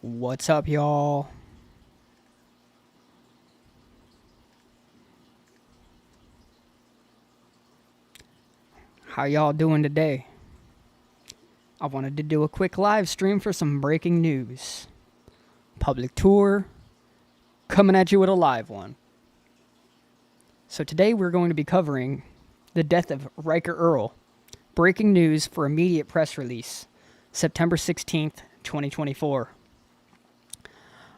What's up, y'all? How y'all doing today? I wanted to do a quick live stream for some breaking news. Public tour, coming at you with a live one. So today we're going to be covering the death of Riker Earl. Breaking news for immediate press release, September 16th, 2024.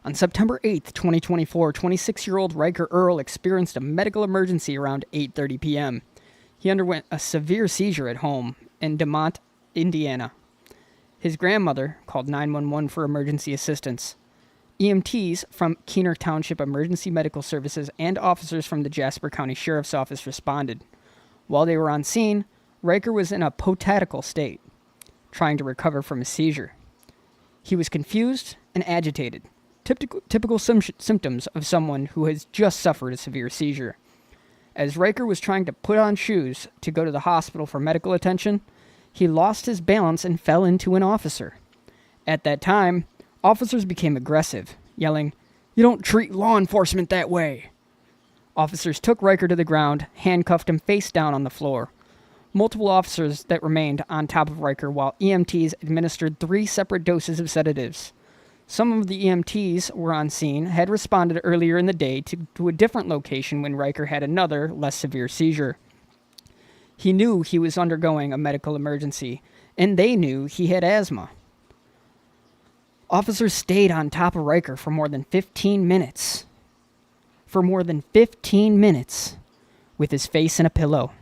On September 8th, 2024, 26-year-old Riker Earl experienced a medical emergency around 8:30 p.m. He underwent a severe seizure at home in DeMont, Indiana. His grandmother called 911 for emergency assistance. EMTs from Keener Township Emergency Medical Services and officers from the Jasper County Sheriff's Office responded. While they were on scene, Riker was in a potatical state, trying to recover from a seizure. He was confused and agitated, typical symptoms of someone who has just suffered a severe seizure. As Riker was trying to put on shoes to go to the hospital for medical attention, he lost his balance and fell into an officer. At that time, officers became aggressive, yelling, "You don't treat law enforcement that way!" Officers took Riker to the ground, handcuffed him face down on the floor. Multiple officers that remained on top of Riker while EMTs administered 3 separate doses of sedatives. Some of the EMTs were on scene, had responded earlier in the day to a different location when Riker had another, less severe seizure. He knew he was undergoing a medical emergency, and they knew he had asthma. Officers stayed on top of Riker for more than 15 minutes. With his face in a pillow.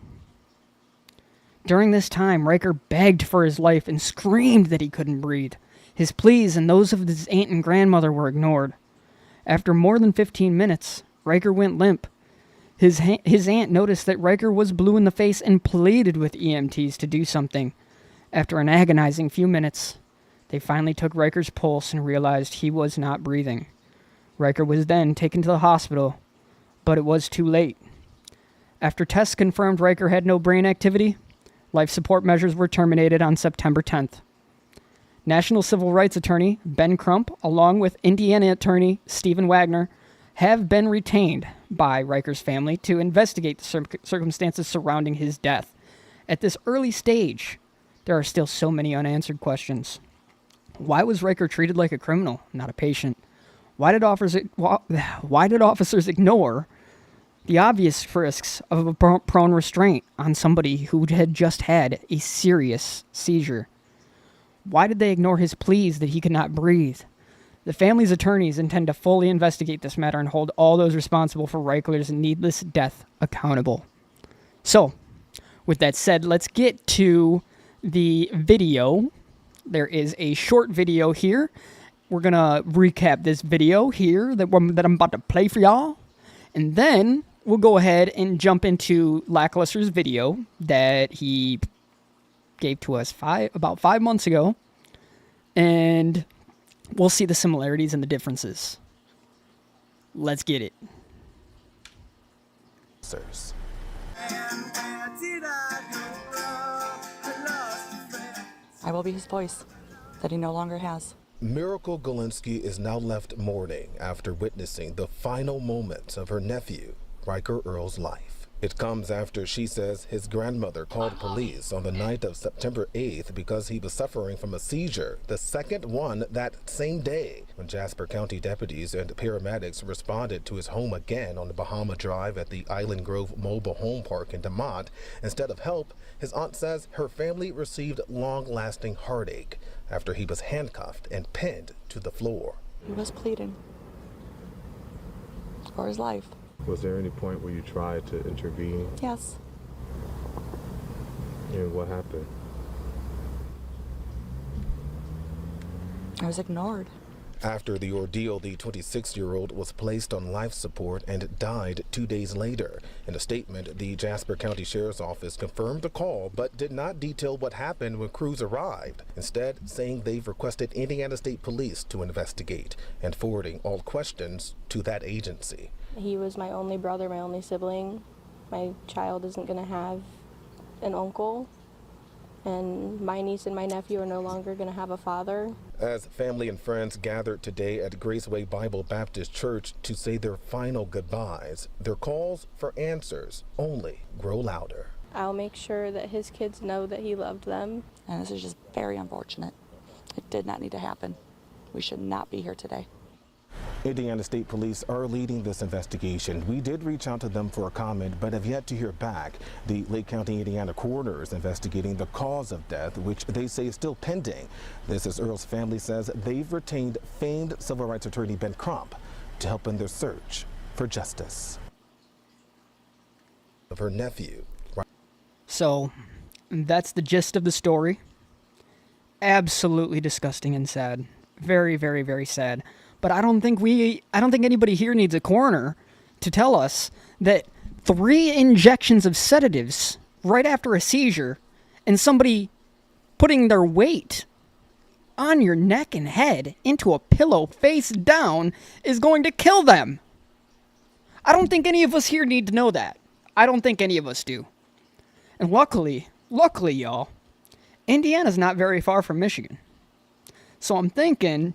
During this time, Riker begged for his life and screamed that he couldn't breathe. His pleas and those of his aunt and grandmother were ignored. After more than 15 minutes, Riker went limp. His aunt noticed that Riker was blue in the face and pleaded with EMTs to do something. After an agonizing few minutes, they finally took Riker's pulse and realized he was not breathing. Riker was then taken to the hospital, but it was too late. After tests confirmed Riker had no brain activity, life support measures were terminated on September 10th. National Civil Rights Attorney Ben Crump, along with Indiana Attorney Stephen Wagner, have been retained by Riker's family to investigate the circumstances surrounding his death. At this early stage, there are still so many unanswered questions. Why was Riker treated like a criminal, not a patient? Why did officers ignore the obvious risks of a prone restraint on somebody who had just had a serious seizure? Why did they ignore his pleas that he could not breathe? The family's attorneys intend to fully investigate this matter and hold all those responsible for Riker's needless death accountable. So, with that said, let's get to the video. There is a short video here. We're going to recap this video here that I'm about to play for y'all. And then we'll go ahead and jump into Lackluster's video that he gave to us about 5 months ago, and we'll see the similarities and the differences. Let's get it. I will be his voice that he no longer has. Miracle Galinsky is now left mourning after witnessing the final moments of her nephew, Riker Earl's life. It comes after she says his grandmother called police on the night of September 8th because he was suffering from a seizure, the second one that same day. When Jasper County deputies and paramedics responded to his home again on the Bahama Drive at the Island Grove Mobile Home Park in DeMont, instead of help, his aunt says her family received long-lasting heartache after he was handcuffed and pinned to the floor. He was pleading for his life. Was there any point where you tried to intervene? Yes. And what happened? I was ignored. After the ordeal, the 26-year-old was placed on life support and died 2 days later. In a statement, the Jasper County Sheriff's Office confirmed the call, but did not detail what happened when crews arrived, instead saying they've requested Indiana State Police to investigate and forwarding all questions to that agency. He was my only brother, my only sibling. My child isn't going to have an uncle. and my niece and my nephew are no longer going to have a father. As family and friends gathered today at Graceway Bible Baptist Church to say their final goodbyes, their calls for answers only grow louder. I'll make sure that his kids know that he loved them. And this is just very unfortunate. It did not need to happen. We should not be here today. Indiana State Police are leading this investigation. We did reach out to them for a comment, but have yet to hear back. The Lake County, Indiana coroner is investigating the cause of death, which they say is still pending. This is Earl's family says they've retained famed civil rights attorney Ben Crump to help in their search for justice. Of her nephew. So, that's the gist of the story. Absolutely disgusting and sad. Very, very, very sad. But I don't think anybody here needs a coroner to tell us that 3 injections of sedatives right after a seizure and somebody putting their weight on your neck and head into a pillow face down is going to kill them. I don't think any of us here need to know that. I don't think any of us do. And luckily, y'all, Indiana's not very far from Michigan. So I'm thinking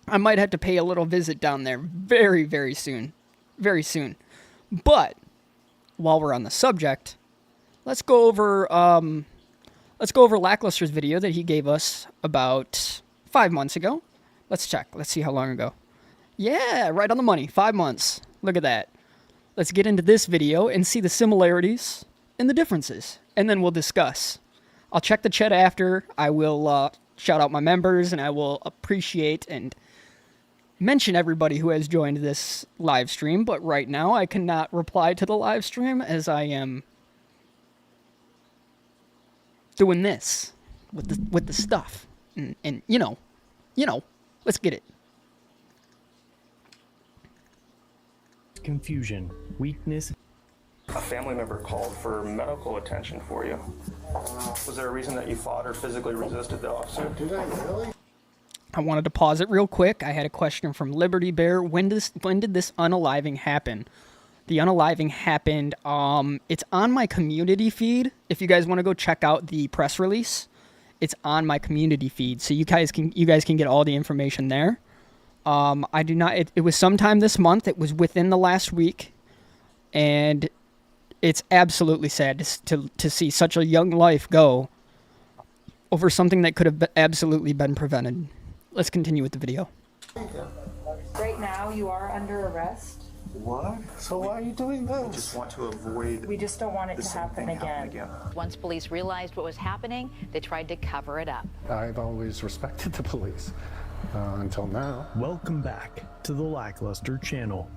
I might have to pay a little visit down there very, very soon. Very soon. But while we're on the subject, let's go over Lackluster's video that he gave us about 5 months ago. Let's check. Let's see how long ago. Yeah, right on the money. 5 months. Look at that. Let's get into this video and see the similarities and the differences, and then we'll discuss. I'll check the chat after. I will shout out my members, and I will appreciate and mention everybody who has joined this live stream, but right now I cannot reply to the live stream as I am doing this with the stuff. And you know, let's get it. Confusion, weakness. A family member called for medical attention for you. Was there a reason that you fought or physically resisted the officer? Did I really? I wanted to pause it real quick. I had a question from Liberty Bear. When did this unaliving happen? The unaliving happened, it's on my community feed. If you guys want to go check out the press release, it's on my community feed. So you guys can get all the information there. I do not, it was sometime this month. It was within the last week. And it's absolutely sad to see such a young life go over something that could have absolutely been prevented. Let's continue with the video. Right now, you are under arrest. What? So why are you doing this? We just want to avoid We just don't want it the to same happen thing again. happening again. Once police realized what was happening, they tried to cover it up. I've always respected the police until now. Welcome back to the Lackluster channel.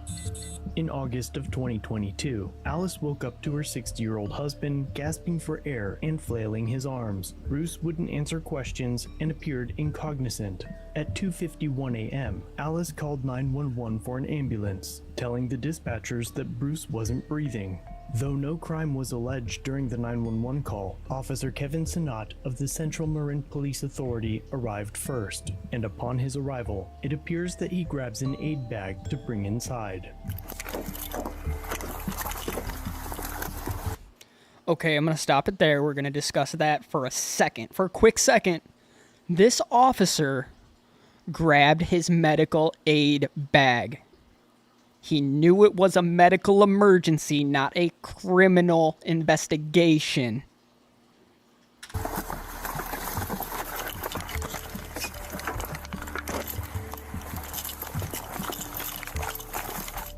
In August of 2022, Alice woke up to her 60-year-old husband gasping for air and flailing his arms. Bruce wouldn't answer questions and appeared incognizant. At 2:51 a.m., Alice called 911 for an ambulance, telling the dispatchers that Bruce wasn't breathing. Though no crime was alleged during the 911 call, Officer Kevin Sinat of the Central Marin Police Authority arrived first, and upon his arrival, it appears that he grabs an aid bag to bring inside. Okay, I'm going to stop it there. We're going to discuss that for a quick second. This officer grabbed his medical aid bag. He knew it was a medical emergency, not a criminal investigation.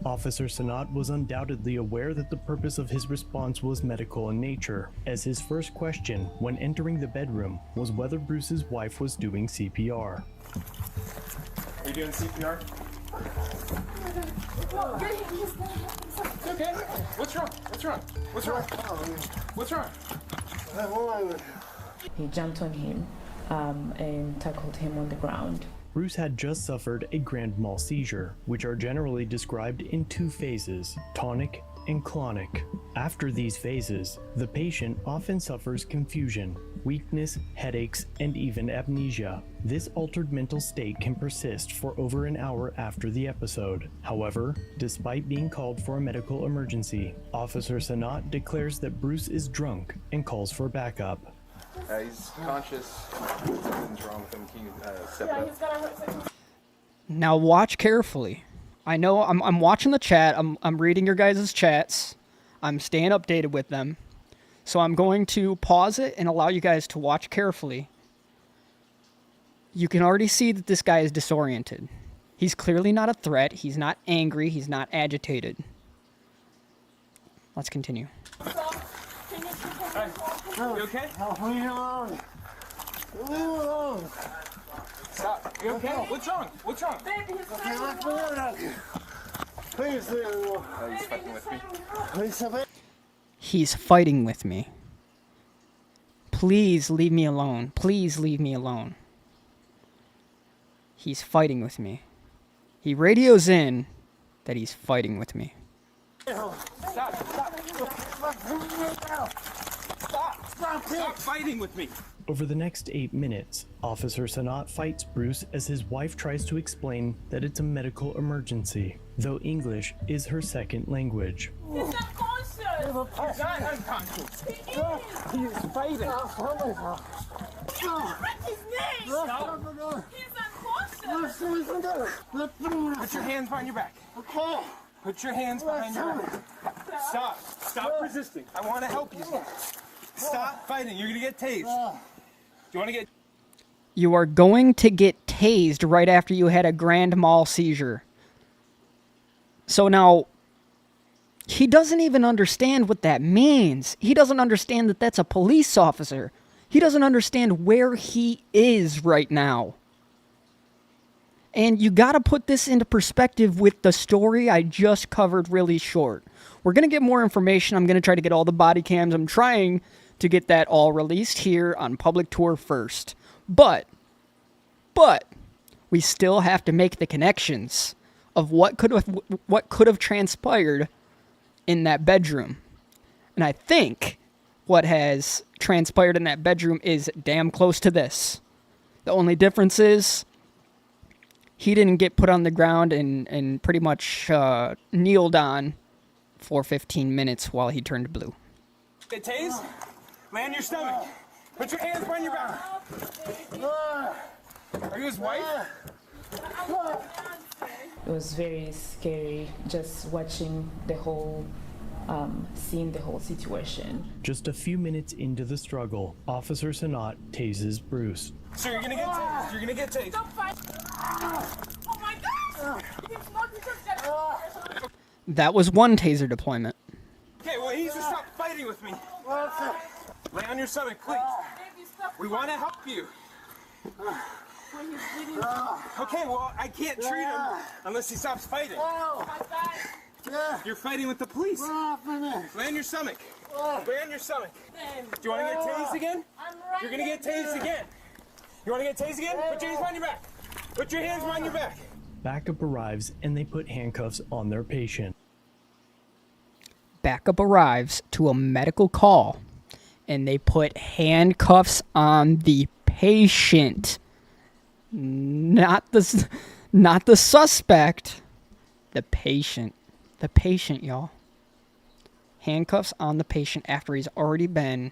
Officer Sinat was undoubtedly aware that the purpose of his response was medical in nature, as his first question when entering the bedroom was whether Bruce's wife was doing CPR. Are you doing CPR? Okay. What's wrong? What's wrong? What's wrong? What's wrong? He jumped on him and tackled him on the ground. Bruce had just suffered a grand mal seizure, which are generally described in 2 phases, tonic and clonic. After these phases, the patient often suffers confusion, weakness, headaches, and even amnesia. This altered mental state can persist for over an hour after the episode. However, despite being called for a medical emergency, Officer Sanat declares that Bruce is drunk and calls for backup. He's conscious. Something's wrong with him. Can you step up? Now watch carefully. I know I'm watching the chat. I'm reading your guys' chats. I'm staying updated with them. So I'm going to pause it and allow you guys to watch carefully. You can already see that this guy is disoriented. He's clearly not a threat. He's not angry. He's not agitated. Let's continue. You okay? Leave me alone. Leave me alone. Stop. You okay? What's wrong? What's wrong? Okay, let me alone. Please leave me alone. He's fighting with me. Please stop it. He's fighting with me. Please leave me alone. Please leave me alone. He's fighting with me. He radios in that he's fighting with me. Stop fighting with me. Over the next 8 minutes, Officer Sanat fights Bruce as his wife tries to explain that it's a medical emergency, though English is her second language. He's not unconscious. He's fighting. Put your hands behind your back. Okay. Put your hands behind your back. Stop. Stop resisting. I want to help you. Stop fighting. You're going to get tased. Do you want to get... You are going to get tased right after you had a grand mal seizure. So now, he doesn't even understand what that means. He doesn't understand that that's a police officer. He doesn't understand where he is right now. And you got to put this into perspective with the story I just covered really short. We're going to get more information. I'm going to try to get all the body cams. I'm trying to get that all released here on public tour first. But we still have to make the connections of what could have transpired in that bedroom. And I think what has transpired in that bedroom is damn close to this. The only difference is he didn't get put on the ground and pretty much kneeled on for 15 minutes while he turned blue. Get tased? Lay on your stomach. Put your hands behind your back. Are you his wife? It was very scary just watching the whole, seeing the whole situation. Just a few minutes into the struggle, Officer Sanat tases Bruce. So you're gonna get tased. You're gonna get tased. Oh my gosh! He's not because That was one taser deployment. Okay, well, he needs to stop fighting with me. Lay on your stomach, please. We want to help you. Okay, well, I can't treat him unless he stops fighting. You're fighting with the police. Lay on your stomach. Lay on your stomach. Do you want to get tased again? You're going to get tased again. You want to get tased again? Put your hands behind your back. Put your hands behind your back. Backup arrives and they put handcuffs on their patient. Backup arrives to a medical call and they put handcuffs on the patient. Not the suspect. The patient. The patient, y'all. Handcuffs on the patient after he's already been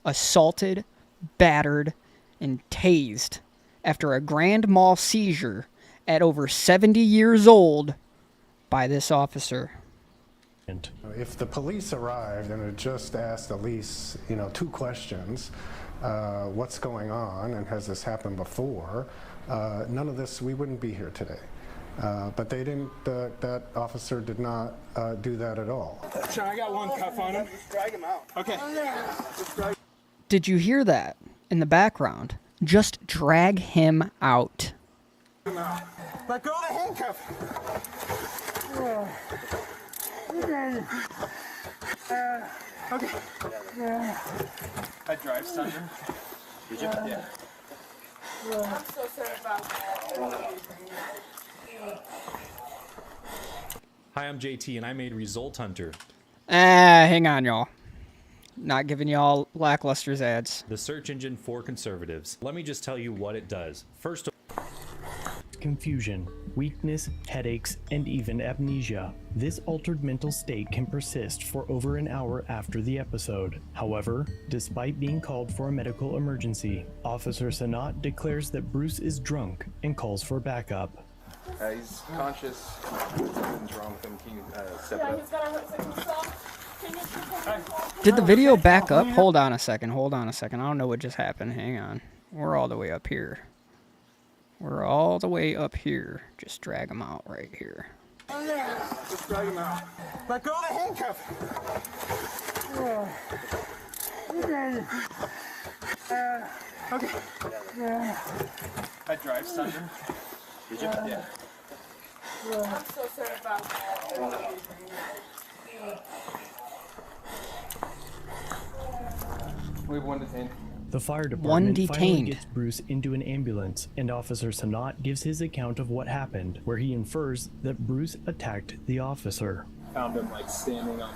assaulted, battered, and tased after a grand mal seizure at over 70 years old by this officer. If the police arrived and had just asked Elise, 2 questions, what's going on and has this happened before, none of this, we wouldn't be here today. But they didn't, that officer did not do that at all. Sure, I got one cuff on him. Just drag him out. Okay. Did you hear that in the background? Just drag him out. Let go of the handcuff. Okay. I drive, son. Did you? Yeah. I'm so sorry about that. Hi, I'm JT and I made Result Hunter. Hang on, y'all. Not giving y'all Lackluster's ads. The search engine for conservatives. Let me just tell you what it does. First of confusion, weakness, headaches, and even amnesia. This altered mental state can persist for over an hour after the episode. However, despite being called for a medical emergency, Officer Sanat declares that Bruce is drunk and calls for backup. He's conscious. Something's wrong with him. Can you step it up? He's gonna hurt himself. Can you take him? Did the video back up? Hold on a second. I don't know what just happened. Hang on. We're all the way up here. Just drag him out right here. Oh, yeah. Just drag him out. Let go of the handcuff. Okay. I drive, Sandra. Did you? Yeah. I'm so sorry about that. We have one detained. The fire department finally gets Bruce into an ambulance, and Officer Sanat gives his account of what happened, where he infers that Bruce attacked the officer. Found him like standing on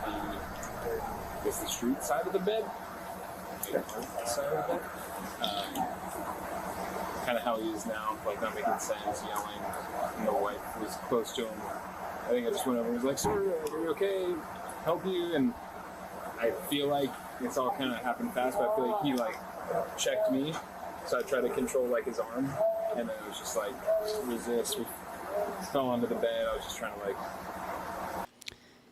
the street side of the bed. Side of the bed. Kind of how he is now, like not making sense, yelling. And the wife was close to him. I think I just went over and was like, "Sir, are you okay? Help you?" And I feel like it's all kind of happened fast, but I feel like he like checked me, so I tried to control like his arm, and then it was just like resist. We fell onto the bed. I was just trying to like.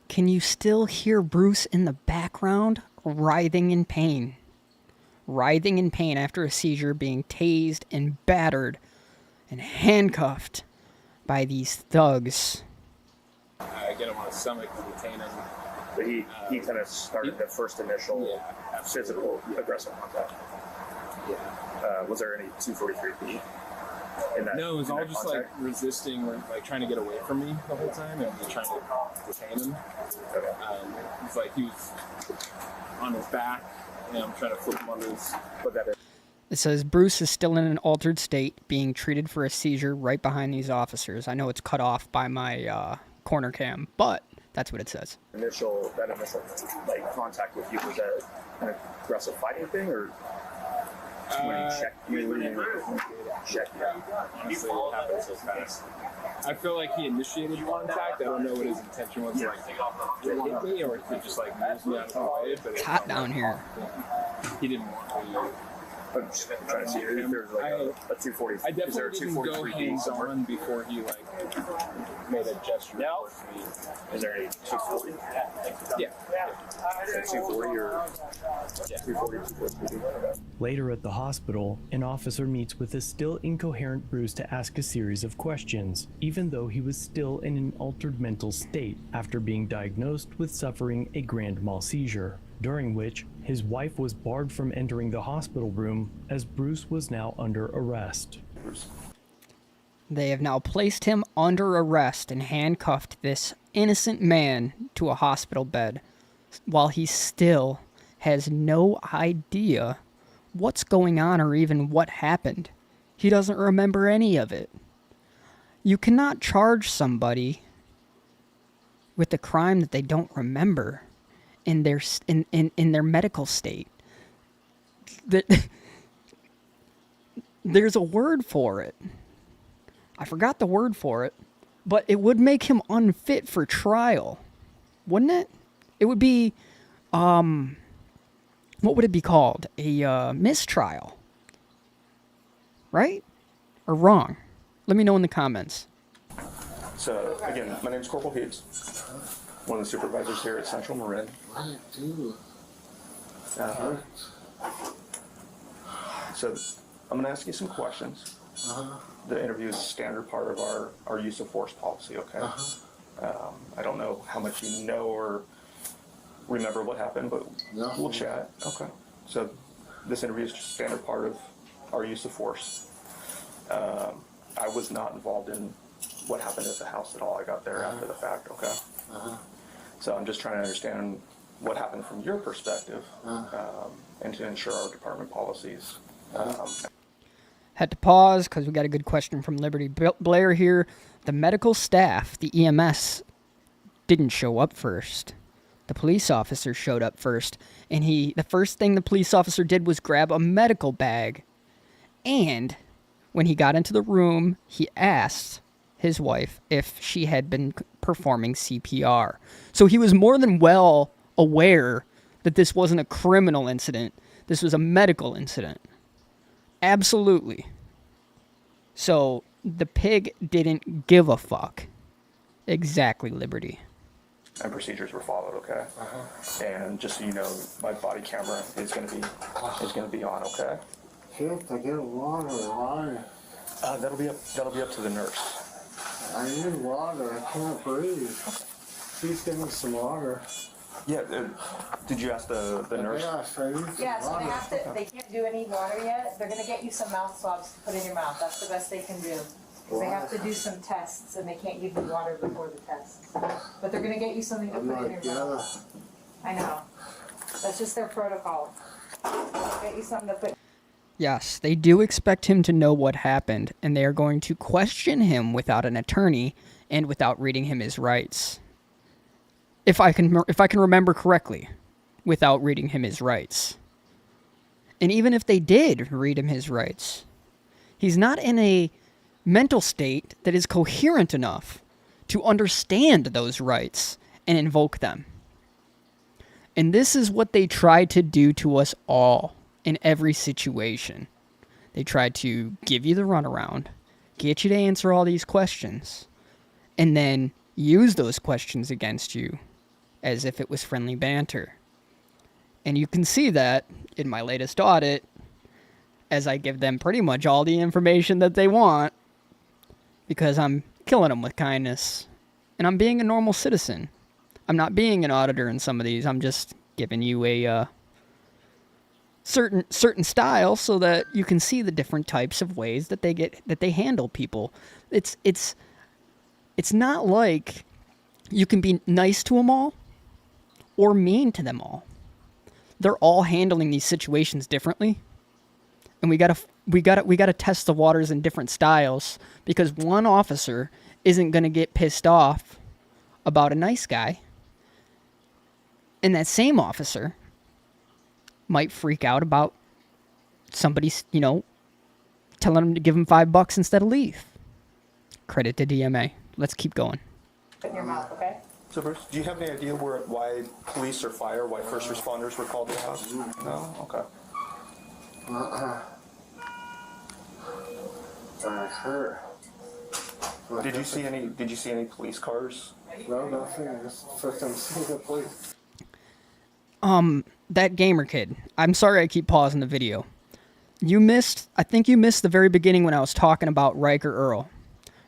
Can you still hear Bruce in the background writhing in pain? Writhing in pain after a seizure, being tased and battered and handcuffed by these thugs. I get him on his stomach to detain him. But he kind of started the first initial physical aggressive contact. Yeah. Was there any 243 in that? No, it was all just contact? like resisting or like trying to get away from me the whole time and trying to detain him. Okay. It's like he was on his back and I'm trying to flip him under his. It says Bruce is still in an altered state, being treated for a seizure right behind these officers. I know it's cut off by my corner cam, but that's what it says. That initial like contact with you, was that an aggressive fighting thing, or when he checked you? Checked you. Honestly, it happened so fast. I feel like he initiated contact. I don't know what his intention was, like to hit me or to just like move me out of the way. But It's hot down here. He didn't want me. I'm just trying to see if there's like a 240. I Is there a definitely didn't go 243 hands on before he like made a gesture towards me. Is there any 240? Yeah. Is that 240 or 240? 240? Later at the hospital, an officer meets with a still incoherent Bruce to ask a series of questions, even though he was still in an altered mental state after being diagnosed with suffering a grand mal seizure, during which his wife was barred from entering the hospital room as Bruce was now under arrest. They have now placed him under arrest and handcuffed this innocent man to a hospital bed while he still has no idea what's going on or even what happened. He doesn't remember any of it. You cannot charge somebody with a crime that they don't remember in their medical state. There's a word for it. I forgot the word for it, but it would make him unfit for trial, wouldn't it? It would be, what would it be called? A mistrial, right? Or wrong? Let me know in the comments. So again, my name is Corporal Hughes, one of the supervisors here at Central Marin. Right, dude. So I'm going to ask you some questions. The interview is a standard part of our use of force policy, okay? I don't know how much you know or remember what happened, but we'll chat. Okay. So this interview is just a standard part of our use of force. I was not involved in what happened at the house at all. I got there after the fact, okay? So I'm just trying to understand what happened from your perspective and to ensure our department policies. Had to pause because we got a good question from Liberty Blair here. The medical staff, the EMS, didn't show up first. The police officer showed up first, and the first thing the police officer did was grab a medical bag. And when he got into the room, he asked his wife if she had been performing CPR. So he was more than well aware that this wasn't a criminal incident. This was a medical incident. Absolutely. So the pig didn't give a fuck. Exactly, Liberty. And procedures were followed, okay? And just so you know, my body camera is gonna be on, okay? Shit, I get water, water. That'll be up to the nurse. I need water, I can't breathe. Please give me some water. Yeah, did you ask the nurse? Yes, I need some Yeah, so water. they can't do any water yet. They're gonna get you some mouth swabs to put in your mouth. That's the best they can do. Because they have to do some tests and they can't give you water before the tests. But they're gonna get you something to put in your mouth. I know. That's just their protocol. They'll get you something to put. Yes, they do expect him to know what happened, and they are going to question him without an attorney and without reading him his rights. If I can remember correctly, without reading him his rights. And even if they did read him his rights, he's not in a mental state that is coherent enough to understand those rights and invoke them. And this is what they try to do to us all in every situation. They try to give you the runaround, get you to answer all these questions, and then use those questions against you as if it was friendly banter. And you can see that in my latest audit, as I give them pretty much all the information that they want, because I'm killing them with kindness, and I'm being a normal citizen. I'm not being an auditor in some of these. I'm just giving you a certain style so that you can see the different types of ways that they handle people. It's not like you can be nice to them all or mean to them all. They're all handling these situations differently, and we gotta test the waters in different styles, because one officer isn't gonna get pissed off about a nice guy, and that same officer might freak out about somebody, telling him to give him $5 instead of leave. Credit to DMA. Let's keep going. In your mouth, okay? So Bruce, do you have any idea why police or fire, why first responders were called to your house? No? Okay. I hurt. Did you see any police cars? No, nothing. It's the first time seeing the police. That gamer kid. I'm sorry I keep pausing the video. I think you missed the very beginning when I was talking about Riker Earl.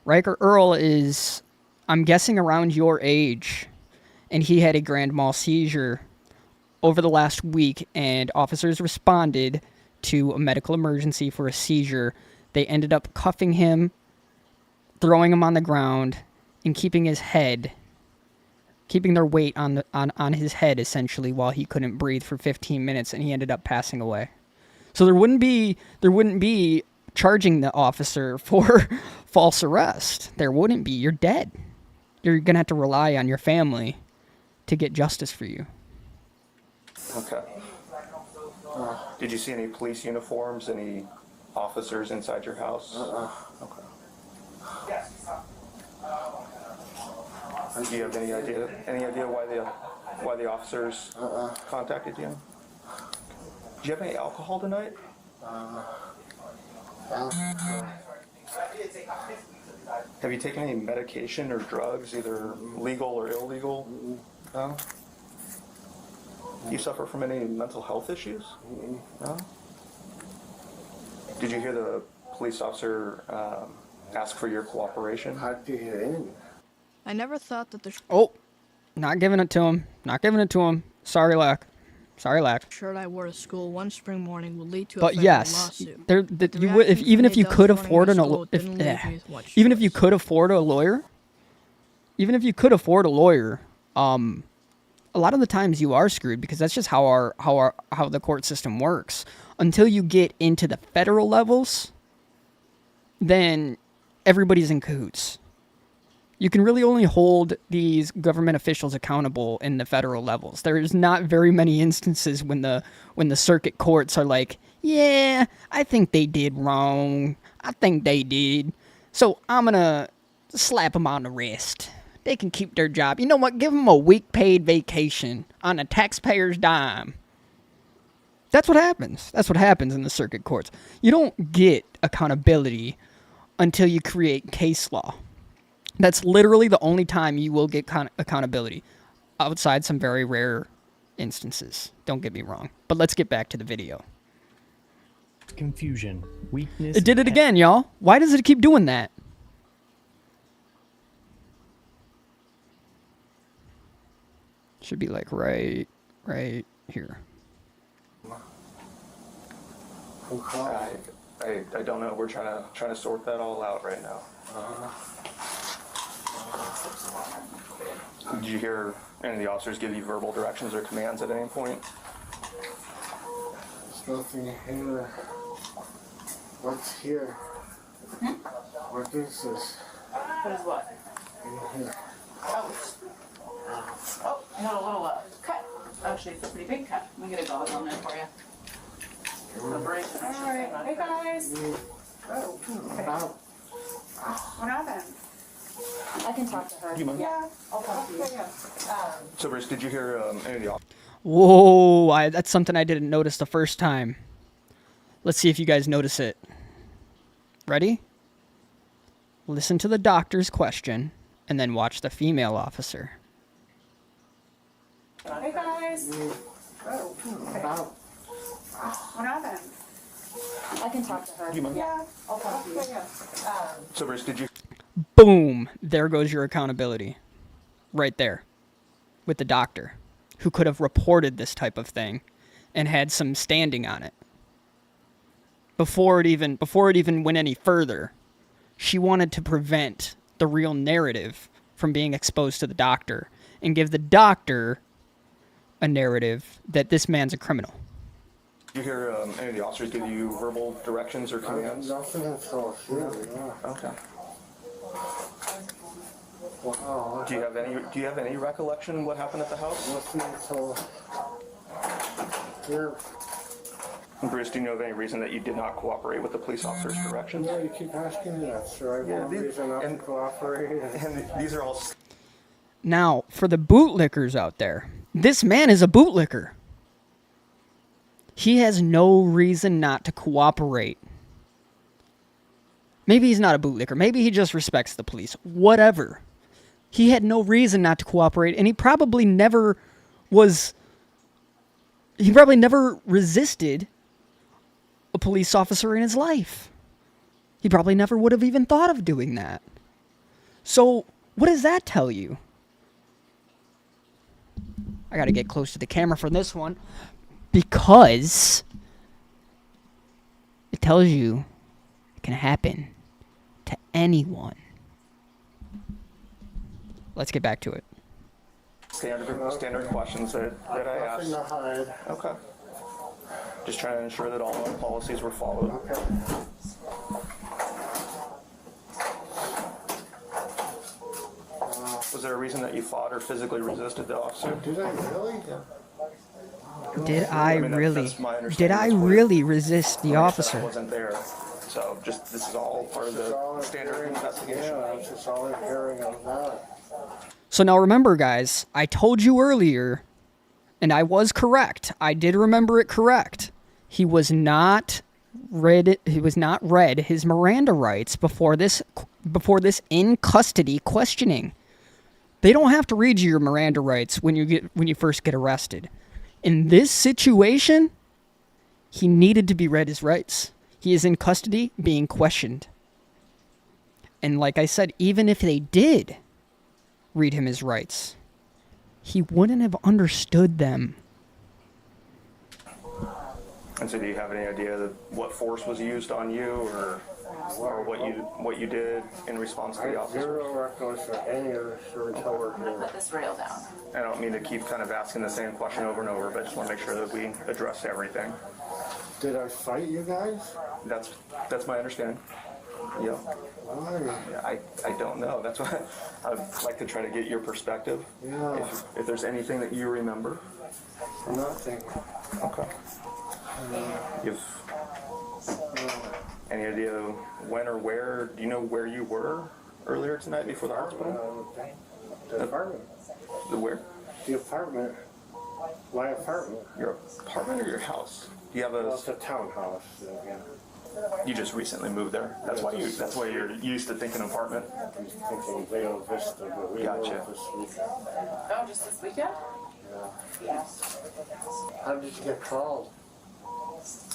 Riker Earl is, I'm guessing, around your age, and he had a grand mal seizure over the last week, and officers responded to a medical emergency for a seizure. They ended up cuffing him, throwing him on the ground, and keeping their weight on his head, essentially, while he couldn't breathe for 15 minutes, and he ended up passing away. So there wouldn't be charging the officer for false arrest. There wouldn't be. You're dead. You're gonna have to rely on your family to get justice for you. Okay. Did you see any police uniforms, any officers inside your house? Okay. Do you have any idea why the officers contacted you? Do you have any alcohol tonight? Have you taken any medication or drugs, either legal or illegal? No? Do you suffer from any mental health issues? No? Did you hear the police officer ask for your cooperation? How'd you get in? I never thought that the Not giving it to him. Sorry, Lack. shirt I wore to school one spring morning would lead to a But federal yes, lawsuit. even if you could afford a lawyer, a lot of the times you are screwed, because that's just how the court system works. Until you get into the federal levels, then everybody's in cahoots. You can really only hold these government officials accountable in the federal levels. There's not very many instances when the circuit courts are like, yeah, I think they did wrong. I think they did. So I'm going to slap them on the wrist. They can keep their job. You know what? Give them a week paid vacation on a taxpayer's dime. That's what happens. That's what happens in the circuit courts. You don't get accountability until you create case law. That's literally the only time you will get accountability, outside some very rare instances. Don't get me wrong. But let's get back to the video. Confusion, weakness. It did it again, y'all. Why does it keep doing that? Should be like right here. I don't know. We're trying to sort that all out right now. Did you hear any of the officers give you verbal directions or commands at any point? There's nothing here. What's here? What is this? What is what? In here. Oh, I got a little cut. Actually, it's a pretty big cut. I'm gonna go on there for you. Abrasion. Alright, hey guys. Oh, okay. What happened? I can talk to her. Do you mind? Yeah, I'll talk to you. So, Bruce, did you hear any of the officers? Whoa, that's something I didn't notice the first time. Let's see if you guys notice it. Ready? Listen to the doctor's question, and then watch the female officer. Hey guys. Oh, okay. What happened? I can talk to her. Do you mind? Yeah, I'll talk to you. So, Bruce, did you? Boom! There goes your accountability. Right there. With the doctor, who could have reported this type of thing and had some standing on it. Before it even went any further, she wanted to prevent the real narrative from being exposed to the doctor and give the doctor a narrative that this man's a criminal. Did you hear any of the officers give you verbal directions or commands? Nothing at all. Okay. Wow. Do you have any recollection what happened at the house? Nothing at all. Here. Bruce, do you know of any reason that you did not cooperate with the police officer's directions? Yeah, you keep asking me that, sir. I have no reason not to cooperate. And these are all... Now, for the bootlickers out there, this man is a bootlicker. He has no reason not to cooperate. Maybe he's not a bootlicker. Maybe he just respects the police. Whatever. He had no reason not to cooperate, and he probably never resisted a police officer in his life. He probably never would have even thought of doing that. So, what does that tell you? I gotta get close to the camera for this one, because it tells you it can happen to anyone. Let's get back to it. Standard questions that I asked. Nothing to hide. Okay. Just trying to ensure that all our policies were followed. Okay. Was there a reason that you fought or physically resisted the officer? Did I really? Did I really? That's my understanding. Did I really resist the I officer? wasn't there. So just this is all part of the standard investigation. Yeah, it's just all I'm hearing of that. So now remember, guys, I told you earlier, and I was correct. I did remember it correct. He was not read his Miranda rights before this in custody questioning. They don't have to read you your Miranda rights when you first get arrested. In this situation, he needed to be read his rights. He is in custody being questioned. And like I said, even if they did read him his rights, he wouldn't have understood them. And so do you have any idea that what force was used on you or what you did in response to the officer? Zero recollection of any of this until we're here. Put this rail down. I don't mean to keep kind of asking the same question over and over, but I just want to make sure that we address everything. Did I fight you guys? That's my understanding. Yeah. I don't know. That's why I'd like to try to get your perspective. Yeah. If there's anything that you remember. Nothing. Okay. You've any idea when or where? Do you know where you were earlier tonight before the hospital? The apartment. The where? The apartment. My apartment. Your apartment or your house? Do you have a? Well, it's a townhouse. Yeah. You just recently moved there. That's why you. That's why you're used to thinking apartment. I'm thinking Vale Vista, but we Gotcha. moved this weekend. Oh, just this weekend? Yeah. How did you get called?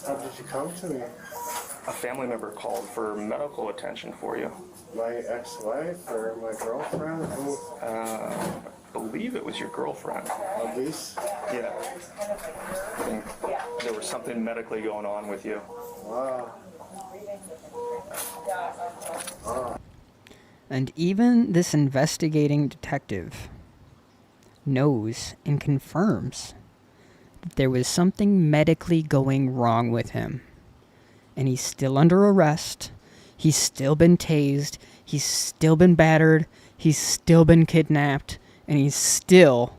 How did you come to me? A family member called for medical attention for you. My ex-wife or my girlfriend? Who? I believe it was your girlfriend. Elise? Yeah. I think there was something medically going on with you. Wow. And even this investigating detective knows and confirms that there was something medically going wrong with him. And he's still under arrest. He's still been tased. He's still been battered. He's still been kidnapped. And he's still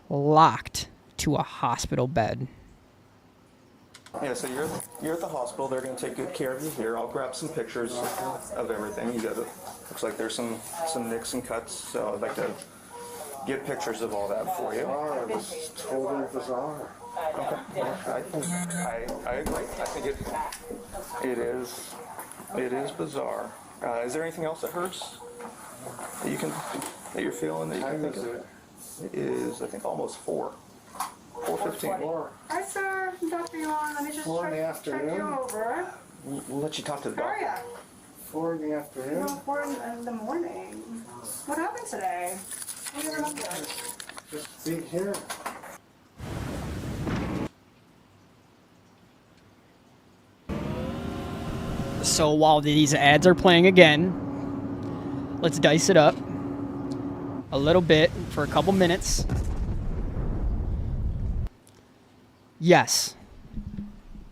locked to a hospital bed. Yeah, so you're at the hospital. They're going to take good care of you here. I'll grab some pictures of everything. You got it. Looks like there's some nicks and cuts. So I'd like to get pictures of all that for you. Oh, this is totally bizarre. Okay. I agree. I think it is bizarre. Is there anything else that hurts that you're feeling that you can think of? It is, I think, almost 4:15. Hi, sir. Dr. Yuan, let me just 4 in the check afternoon. you over. We'll let you talk to the How are doctor. ya? 4 in the afternoon. No, 4 in the morning. What happened today? What do you remember? Just be here. So while these ads are playing again, let's dice it up a little bit for a couple minutes. Yes,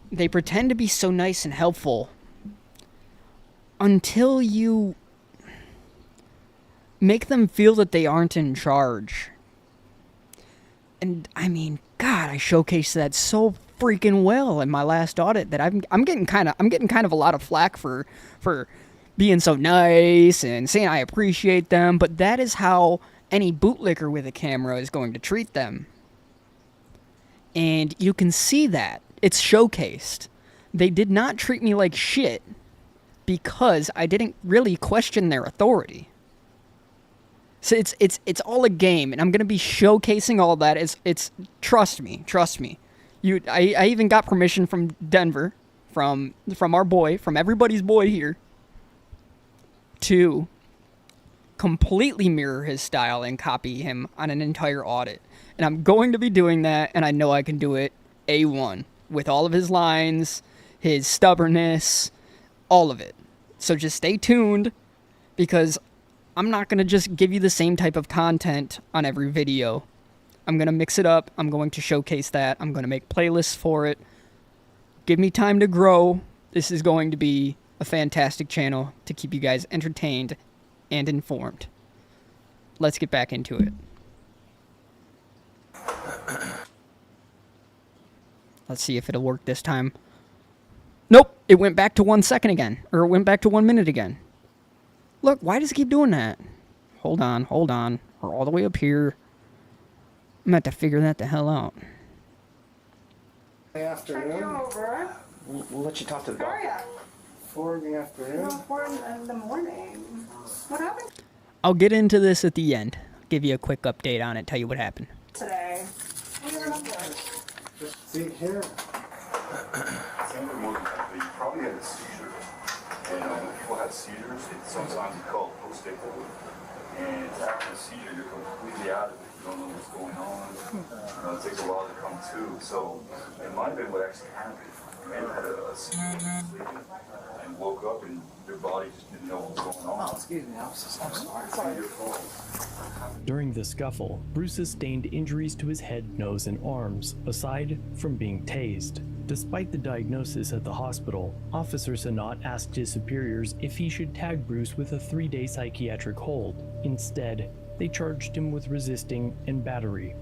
they pretend to be so nice and helpful until you make them feel that they aren't in charge. And I mean, God, I showcased that so freaking well in my last audit that I'm getting kind of a lot of flack for being so nice and saying I appreciate them, but that is how any bootlicker with a camera is going to treat them. And you can see that. It's showcased. They did not treat me like shit because I didn't really question their authority. So it's all a game, and I'm gonna be showcasing all that. It's trust me. I even got permission from Denver, from our boy, from everybody's boy here, to completely mirror his style and copy him on an entire audit. And I'm going to be doing that, and I know I can do it A1 with all of his lines, his stubbornness, all of it. So just stay tuned, because I'm not going to just give you the same type of content on every video. I'm going to mix it up. I'm going to showcase that. I'm going to make playlists for it. Give me time to grow. This is going to be a fantastic channel to keep you guys entertained and informed. Let's get back into it. Let's see if it'll work this time. Nope, it went back to 1 second again. Or it went back to 1 minute again. Look, why does it keep doing that? Hold on. We're all the way up here. I'm going to have to figure that the hell out. Afternoon. Check you over. We'll let you talk to the How are doctor. ya? 4 in the afternoon. No, 4 in the morning. What happened I'll get into this at the end. Give you a quick update on it, tell you what happened. today? What do you remember? Just be here. Something more than that, but you probably had a seizure. And when people have seizures, sometimes you call it post-ictal. And after the seizure, you're completely out of it. You don't know what's going on. It takes a while to come to. So it might have been what actually happened. You may have had a seizure sleeping and woke up and your body just didn't know what was going on. Oh, excuse me. I'm sorry. It's not your fault. During the scuffle, Bruce sustained injuries to his head, nose, and arms, aside from being tased. Despite the diagnosis at the hospital, Officer Sanat asked his superiors if he should tag Bruce with a 3-day psychiatric hold. Instead, they charged him with resisting and battery.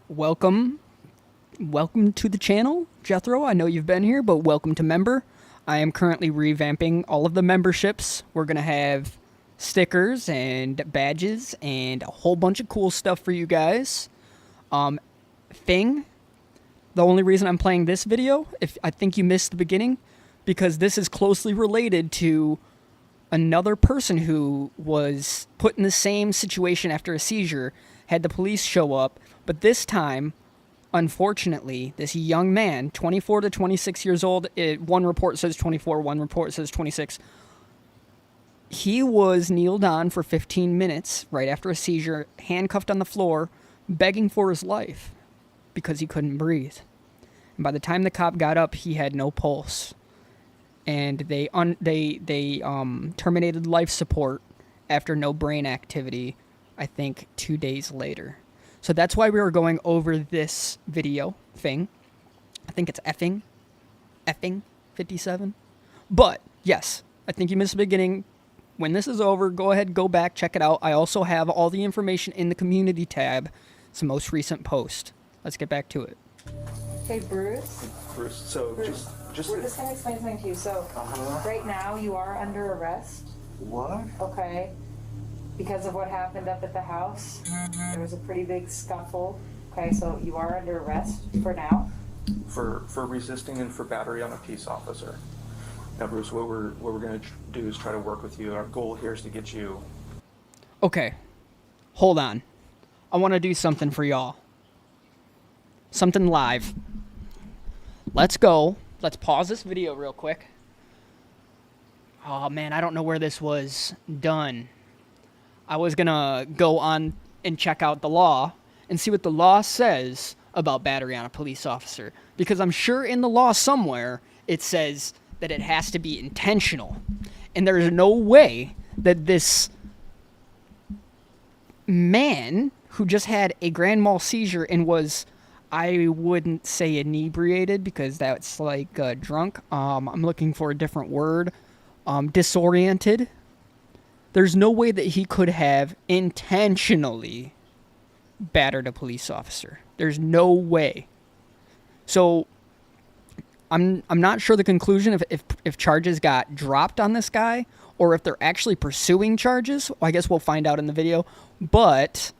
Welcome to the channel, Jethro. I know you've been here, but welcome to member. I am currently revamping all of the memberships. We're going to have stickers and badges and a whole bunch of cool stuff for you guys. Thing, the only reason I'm playing this video, if I think you missed the beginning, because this is closely related to another person who was put in the same situation after a seizure, had the police show up, but this time, unfortunately, this young man, 24 to 26 years old, one report says 24, one report says 26, he was kneeled on for 15 minutes right after a seizure, handcuffed on the floor, begging for his life because he couldn't breathe. And by the time the cop got up, he had no pulse. And they terminated life support after no brain activity, I think 2 days later. So that's why we were going over this video thing. I think it's effing 57. But yes, I think you missed the beginning. When this is over, go ahead, go back, check it out. I also have all the information in the community tab. It's the most recent post. Let's get back to it. Hey, Bruce. Bruce, so Bruce, just we're just going to explain something to you. So, right now, you are under arrest. What? Okay. Because of what happened up at the house. There was a pretty big scuffle. Okay, so you are under arrest for now. for resisting and for battery on a peace officer. Now, Bruce, what we're going to do is try to work with you. Our goal here is to get you. Okay, hold on. I want to do something for y'all. Something live. Let's go. Let's pause this video real quick. Oh man, I don't know where this was done. I was gonna go on and check out the law and see what the law says about battery on a police officer. Because I'm sure in the law somewhere it says that it has to be intentional. And there's no way that this man who just had a grand mal seizure and was, I wouldn't say inebriated because that's like drunk. I'm looking for a different word. Disoriented. There's no way that he could have intentionally battered a police officer. There's no way. So I'm not sure the conclusion if charges got dropped on this guy or if they're actually pursuing charges. Well, I guess we'll find out in the video. But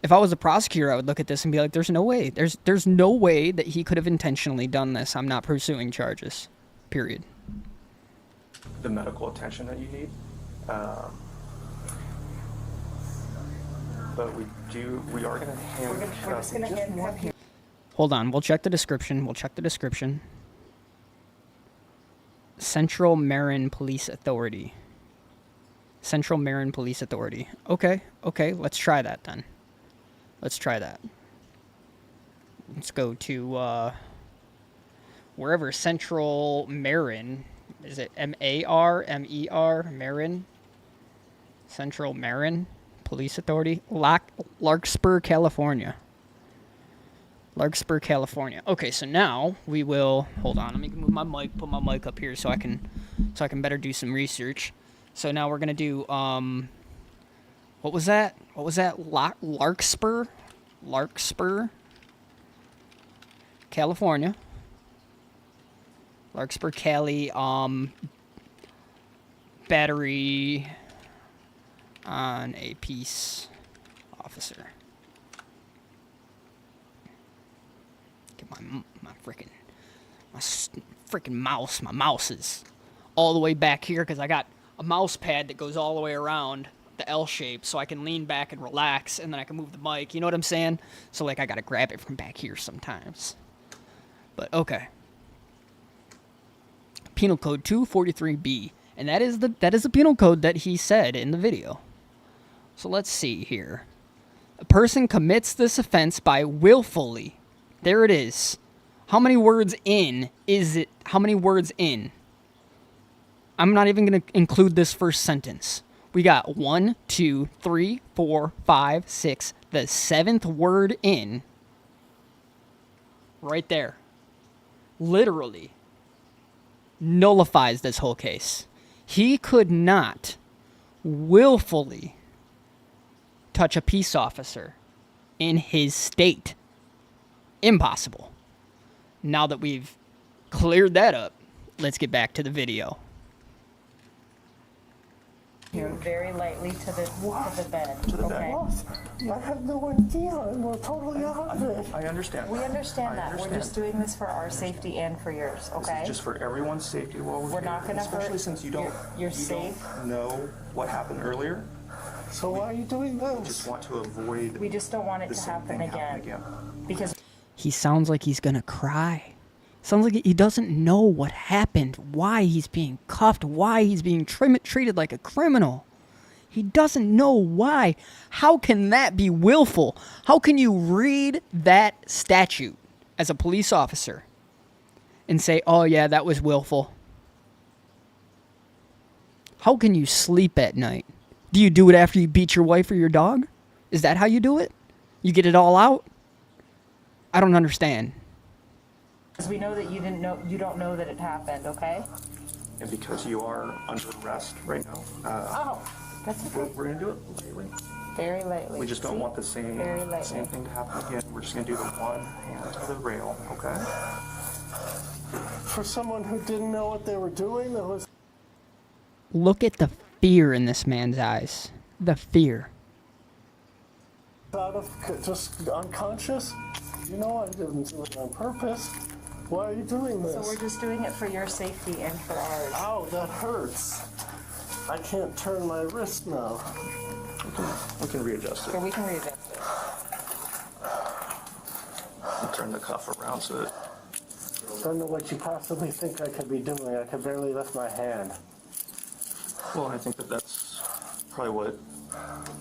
if I was a prosecutor, I would look at this and be like, there's no way. There's no way that he could have intentionally done this. I'm not pursuing charges. Period. The medical attention that you need. But we are going to We're just going to handcuff you. Hold on. We'll check the description. Central Marin Police Authority. Central Marin Police Authority. Okay. Let's try that then. Let's go to wherever Central Marin. Is it M-A-R-M-E-R? Marin? Central Marin Police Authority? Larkspur, California. Okay, so now we will... Hold on, let me move my mic, put my mic up here so I can better do some research. So now we're going to do... What was that? Larkspur, California. Larkspur, Cali, battery on a peace officer. Get my freaking mouse. My mouse is all the way back here because I got a mouse pad that goes all the way around the L shape so I can lean back and relax and then I can move the mic. You know what I'm saying? So like I gotta grab it from back here sometimes. But okay. Penal Code 243B, and that is the penal code that he said in the video. So let's see here. A person commits this offense by willfully. There it is. How many words in is it? How many words in? I'm not even going to include this first sentence. We got 1, 2, 3, 4, 5, 6. The 7th word in. Right there. literally nullifies this whole case. He could not willfully touch a peace officer in his state. Impossible. Now that we've cleared that up, let's get back to the video. Here, very lightly to the bed. Okay. I have no idea. I'm totally out of it. I understand. We understand that. understand. We're just doing this for our safety and for yours. Okay. This is just for everyone's safety while we're We're here. not gonna especially hurt. since you You're safe. don't know what happened earlier. So why are you doing this? We just want to avoid. We just don't want it the to same happen thing again. happening Because He sounds like he's gonna cry. Sounds like he doesn't know what happened, why he's being cuffed, why he's being treated like a criminal. He doesn't know why. How can that be willful? How can you read that statute as a police officer and say, oh yeah, that was willful? How can you sleep at night? Do you do it after you beat your wife or your dog? Is that how you do it? You get it all out? I don't understand. we know that you don't know that it happened. Okay. And because you are under arrest right now, That's okay. we're going to do it lightly. Very lightly. We just don't want the same thing to happen again. We're just going to do the one hand to the rail, okay? For someone who didn't know what they were doing, that was... Look at the fear in this man's eyes. The fear. Out of just unconscious? You know I didn't do it on purpose. Why are you doing this? So we're just doing it for your safety and for ours. Ow, that hurts. I can't turn my wrist now. We can readjust it. So we can readjust it. We'll turn the cuff around so that... I don't know what you possibly think I could be doing. I could barely lift my hand. Well, I think that's probably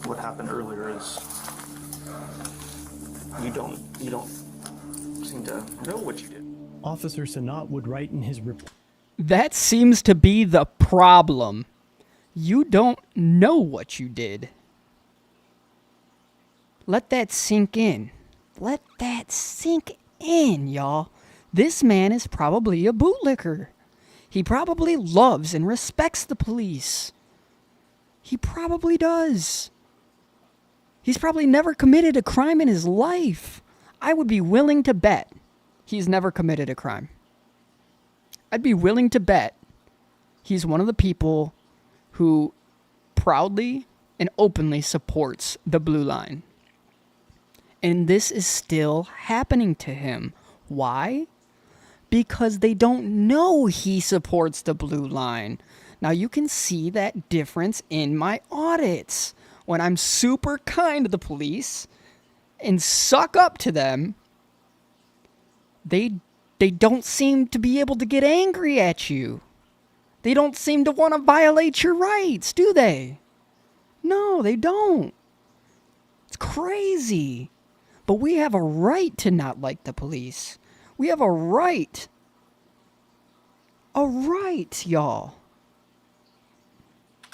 what happened earlier is you don't seem to know what you did. Officer Sanat would write in his report. That seems to be the problem. You don't know what you did. Let that sink in. Let that sink in, y'all. This man is probably a bootlicker. He probably loves and respects the police. He probably does. He's probably never committed a crime in his life. I would be willing to bet he's never committed a crime. I'd be willing to bet he's one of the people who proudly and openly supports the blue line. And this is still happening to him. Why? Because they don't know he supports the blue line. Now you can see that difference in my audits. When I'm super kind to the police and suck up to them, they don't seem to be able to get angry at you. They don't seem to want to violate your rights, do they? No, they don't. It's crazy. But we have a right to not like the police. We have a right. A right, y'all.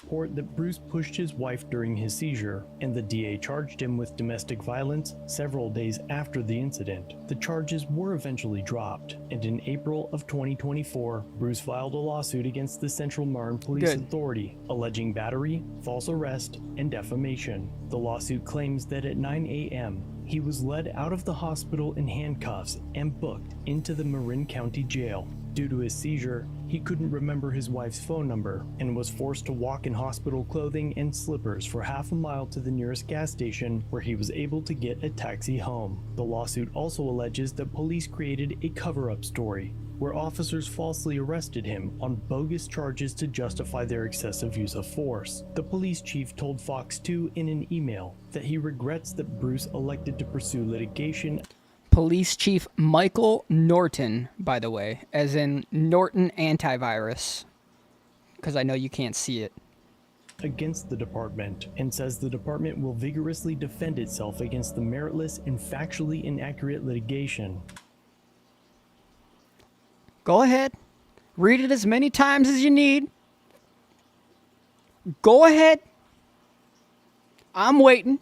Report that Bruce pushed his wife during his seizure, and the DA charged him with domestic violence several days after the incident. The charges were eventually dropped, and in April of 2024, Bruce filed a lawsuit against the Central Marne Police Authority, alleging battery, false arrest, and defamation. The lawsuit claims that at 9 a.m., he was led out of the hospital in handcuffs and booked into the Marin County Jail. Due to his seizure, he couldn't remember his wife's phone number and was forced to walk in hospital clothing and slippers for half a mile to the nearest gas station where he was able to get a taxi home. The lawsuit also alleges that police created a cover-up story where officers falsely arrested him on bogus charges to justify their excessive use of force. The police chief told Fox 2 in an email that he regrets that Bruce elected to pursue litigation. Police Chief Michael Norton, by the way, as in Norton Antivirus, because I know you can't see it, against the department, and says the department will vigorously defend itself against the meritless and factually inaccurate litigation. Go ahead. Read it as many times as you need. Go ahead. I'm waiting.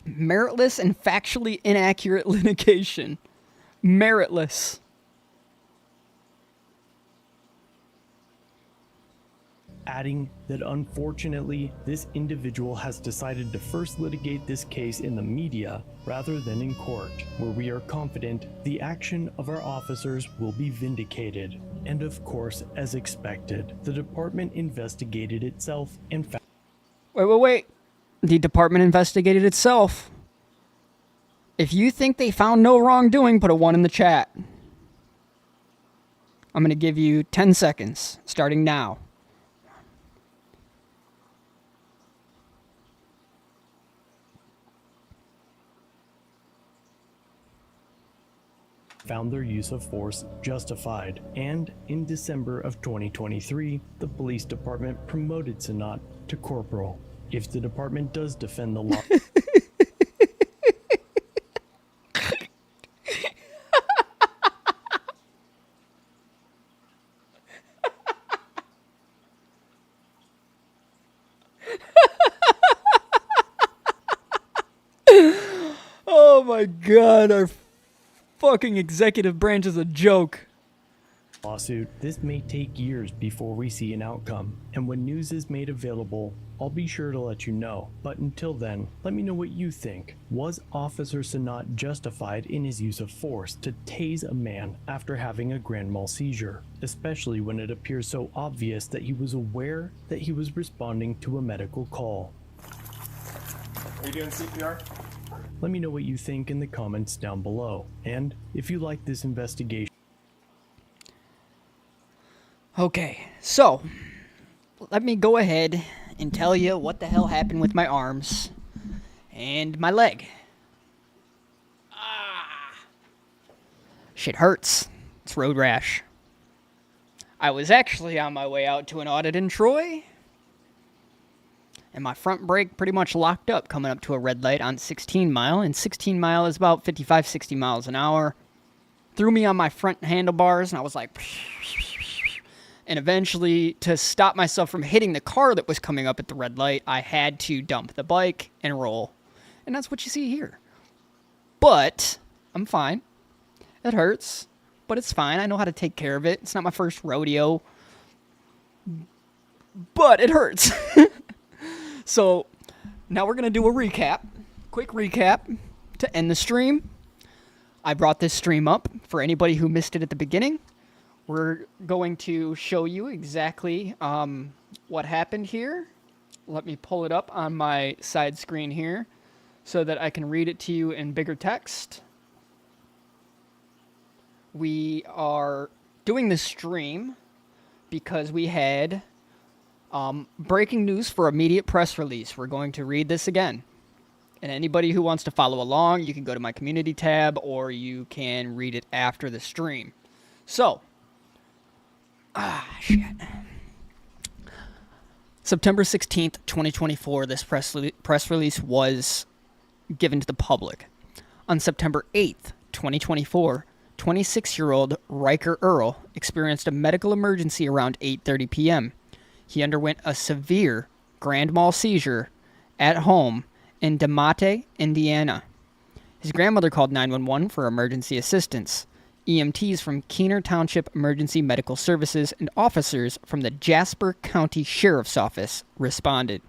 Meritless and factually inaccurate litigation. Meritless. Adding that unfortunately, this individual has decided to first litigate this case in the media rather than in court, where we are confident the action of our officers will be vindicated. And of course, as expected, the department investigated itself and found... Wait. The department investigated itself. If you think they found no wrongdoing, put a 1 in the chat. I'm going to give you 10 seconds, starting now. Found their use of force justified, and in December of 2023, the police department promoted Sanat to corporal. If the department does defend the law... Oh my god, our fucking executive branch is a joke. lawsuit, this may take years before we see an outcome, and when news is made available, I'll be sure to let you know. But until then, let me know what you think. Was Officer Sanat justified in his use of force to tase a man after having a grand mal seizure, especially when it appears so obvious that he was aware that he was responding to a medical call? Are you doing CPR? Let me know what you think in the comments down below, and if you like this investigation. Okay, so let me go ahead and tell you what the hell happened with my arms and my leg. Shit hurts. It's road rash. I was actually on my way out to an audit in Troy, and my front brake pretty much locked up coming up to a red light on 16 Mile, and 16 Mile is about 55, 60 miles an hour. Threw me on my front handlebars, and I was like... And eventually, to stop myself from hitting the car that was coming up at the red light, I had to dump the bike and roll. And that's what you see here. But I'm fine. It hurts, but it's fine. I know how to take care of it. It's not my first rodeo. But it hurts. So now we're going to do a recap. Quick recap to end the stream. I brought this stream up for anybody who missed it at the beginning. We're going to show you exactly what happened here. Let me pull it up on my side screen here so that I can read it to you in bigger text. We are doing this stream because we had breaking news for immediate press release. We're going to read this again. And anybody who wants to follow along, you can go to my community tab or you can read it after the stream. So... shit. September 16th, 2024, this press release was given to the public. On September 8th, 2024, 26-year-old Riker Earl experienced a medical emergency around 8:30 p.m. He underwent a severe grand mal seizure at home in DeMate, Indiana. His grandmother called 911 for emergency assistance. EMTs from Keener Township Emergency Medical Services and officers from the Jasper County Sheriff's Office responded.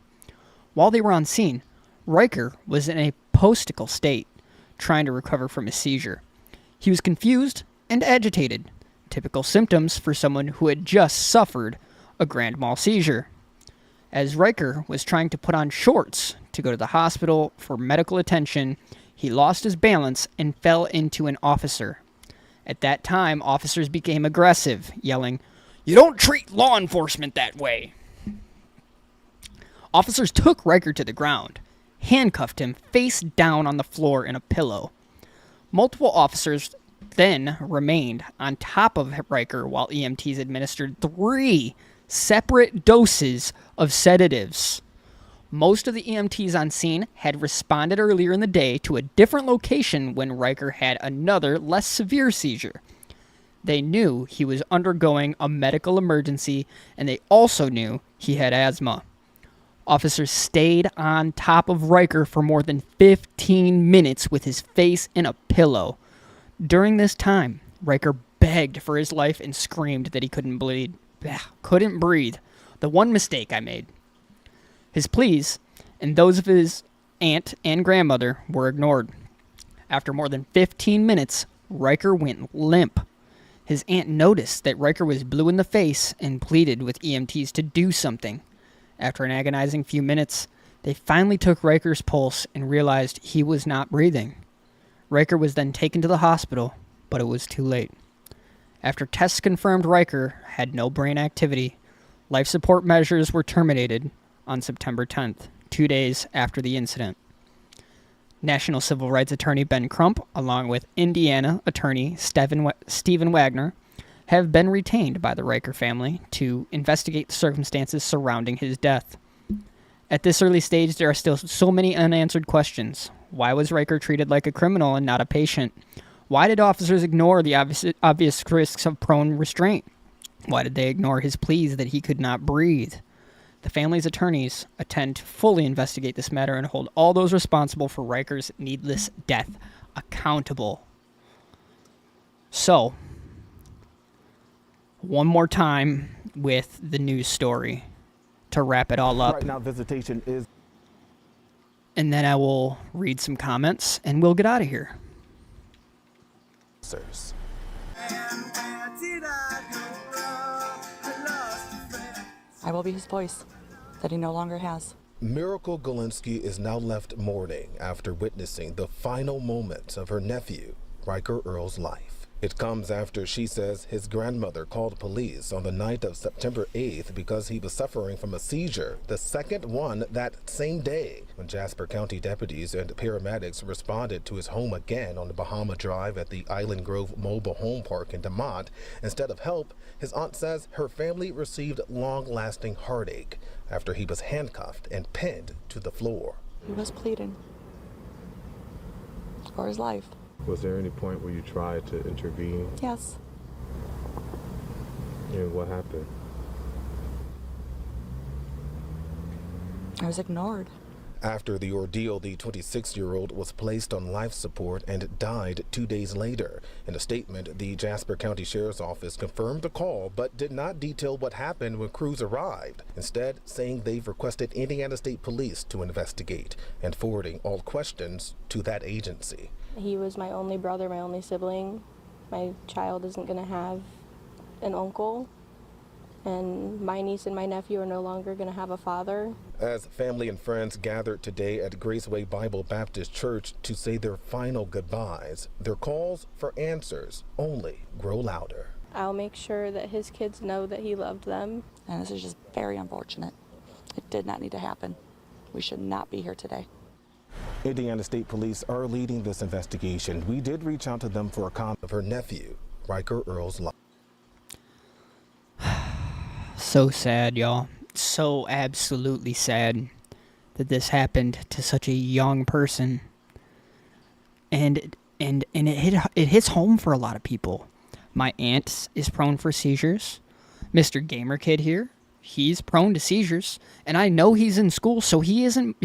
While they were on scene, Riker was in a postical state, trying to recover from his seizure. He was confused and agitated, typical symptoms for someone who had just suffered a grand mal seizure. As Riker was trying to put on shorts to go to the hospital for medical attention, he lost his balance and fell into an officer. At that time, officers became aggressive, yelling, "You don't treat law enforcement that way!" Officers took Riker to the ground, handcuffed him face down on the floor in a pillow. Multiple officers then remained on top of Riker while EMTs administered 3 separate doses of sedatives. Most of the EMTs on scene had responded earlier in the day to a different location when Riker had another, less severe seizure. They knew he was undergoing a medical emergency, and they also knew he had asthma. Officers stayed on top of Riker for more than 15 minutes with his face in a pillow. During this time, Riker begged for his life and screamed that he couldn't breathe. The one mistake I made. His pleas and those of his aunt and grandmother were ignored. After more than 15 minutes, Riker went limp. His aunt noticed that Riker was blue in the face and pleaded with EMTs to do something. After an agonizing few minutes, they finally took Riker's pulse and realized he was not breathing. Riker was then taken to the hospital, but it was too late. After tests confirmed Riker had no brain activity, life support measures were terminated on September 10th, 2 days after the incident. National Civil Rights Attorney Ben Crump, along with Indiana Attorney Stephen Wagner, have been retained by the Riker family to investigate the circumstances surrounding his death. At this early stage, there are still so many unanswered questions. Why was Riker treated like a criminal and not a patient? Why did officers ignore the obvious risks of prone restraint? Why did they ignore his pleas that he could not breathe? The family's attorneys intend to fully investigate this matter and hold all those responsible for Riker's needless death accountable. So, one more time with the news story to wrap it all up. Right now, visitation is... And then I will read some comments and we'll get out of here. Sirs. I will be his voice that he no longer has. Miracle Galinsky is now left mourning after witnessing the final moments of her nephew, Riker Earl's life. It comes after she says his grandmother called police on the night of September 8th because he was suffering from a seizure, the second one that same day. When Jasper County deputies and paramedics responded to his home again on the Bahama Drive at the Island Grove Mobile Home Park in DeMont, instead of help, his aunt says her family received long-lasting heartache after he was handcuffed and pinned to the floor. He was pleading for his life. Was there any point where you tried to intervene? Yes. And what happened? I was ignored. After the ordeal, the 26-year-old was placed on life support and died 2 days later. In a statement, the Jasper County Sheriff's Office confirmed the call, but did not detail what happened when crews arrived, instead saying they've requested Indiana State Police to investigate and forwarding all questions to that agency. He was my only brother, my only sibling. My child isn't going to have an uncle, and my niece and my nephew are no longer going to have a father. As family and friends gathered today at Graceway Bible Baptist Church to say their final goodbyes, their calls for answers only grow louder. I'll make sure that his kids know that he loved them. And this is just very unfortunate. It did not need to happen. We should not be here today. Indiana State Police are leading this investigation. We did reach out to them for a comment of her nephew, Riker Earl's life. So sad, y'all. So absolutely sad that this happened to such a young person. And it hits home for a lot of people. My aunt is prone for seizures. Mr. Gamer Kid here, he's prone to seizures, and I know he's in school, so he isn't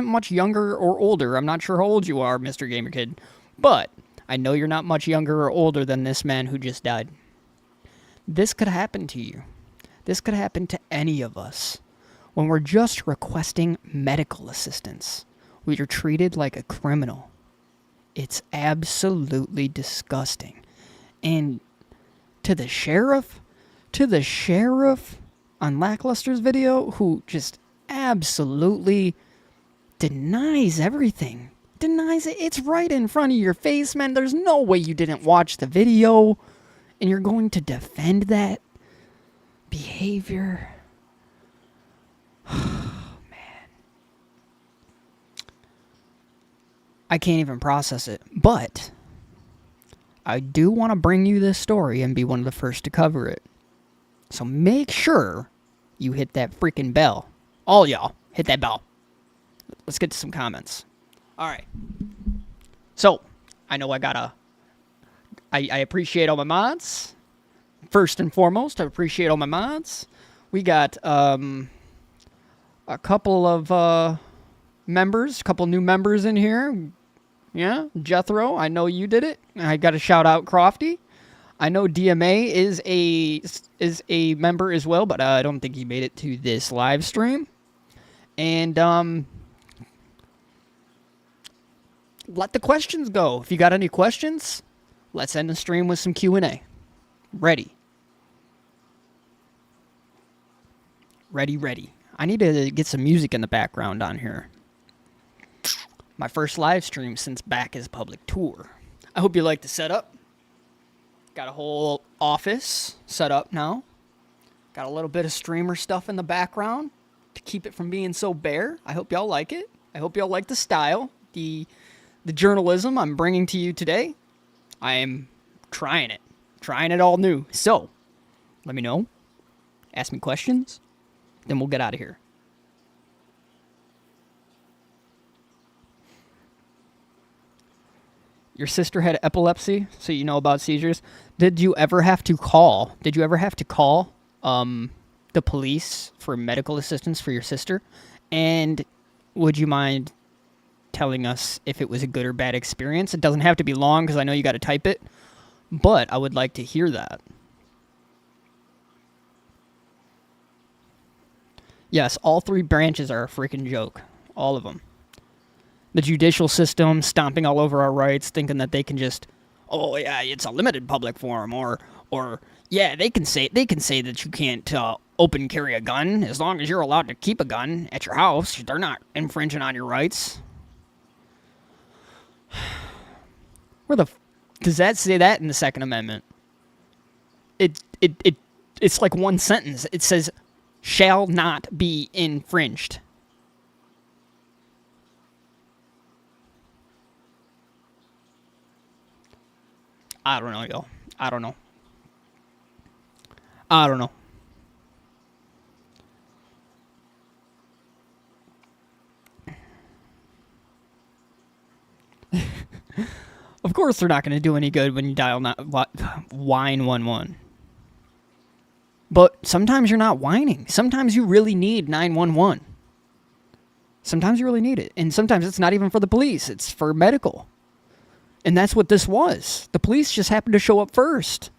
much younger or older. I'm not sure how old you are, Mr. Gamer Kid, but I know you're not much younger or older than this man who just died. This could happen to you. This could happen to any of us. When we're just requesting medical assistance, we are treated like a criminal. It's absolutely disgusting. And to the sheriff on Lackluster's video, who just absolutely denies everything. Denies it. It's right in front of your face, man. There's no way you didn't watch the video and you're going to defend that behavior. Man. I can't even process it. But I do want to bring you this story and be one of the first to cover it. So make sure you hit that freaking bell. All y'all, hit that bell. Let's get to some comments. All right. So, I know I appreciate all my mods. First and foremost, I appreciate all my mods. We got a couple of members, a couple new members in here. Yeah, Jethro, I know you did it. I got to shout out Crofty. I know DMA is a member as well, but I don't think he made it to this live stream. And let the questions go. If you got any questions, let's end the stream with some Q&A. Ready. Ready. I need to get some music in the background on here. My first live stream since back as public tour. I hope you like the setup. Got a whole office set up now. Got a little bit of streamer stuff in the background to keep it from being so bare. I hope y'all like it. I hope y'all like the style, the journalism I'm bringing to you today. I am trying it all new. So, let me know. Ask me questions. Then we'll get out of here. Your sister had epilepsy, so you know about seizures. Did you ever have to call the police for medical assistance for your sister? And would you mind telling us if it was a good or bad experience? It doesn't have to be long because I know you got to type it, but I would like to hear that. Yes, all three branches are a freaking joke. All of them. The judicial system stomping all over our rights, thinking that they can just, oh yeah, it's a limited public forum, or yeah, they can say that you can't open carry a gun as long as you're allowed to keep a gun at your house. They're not infringing on your rights. Where the does that say that in the Second Amendment? It's like one sentence. It says, "Shall not be infringed." I don't know, yo. I don't know. Of course they're not going to do any good when you dial whine 11. But sometimes you're not whining. Sometimes you really need 911. Sometimes you really need it. And sometimes it's not even for the police. It's for medical. And that's what this was. The police just happened to show up first.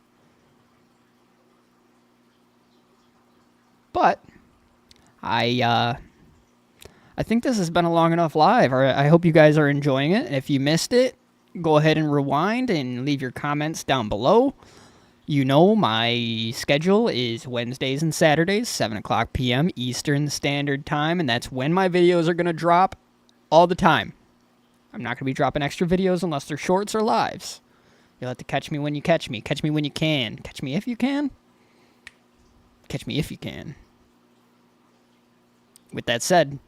But I think this has been a long enough live. I hope you guys are enjoying it. And if you missed it, go ahead and rewind and leave your comments down below. You know my schedule is Wednesdays and Saturdays, 7 o'clock p.m. Eastern Standard Time, and that's when my videos are going to drop all the time. I'm not going to be dropping extra videos unless they're shorts or lives. You'll have to catch me when you catch me. Catch me when you can. Catch me if you can. Catch me if you can. With that said,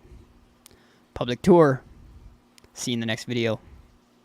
public tour. See you in the next video.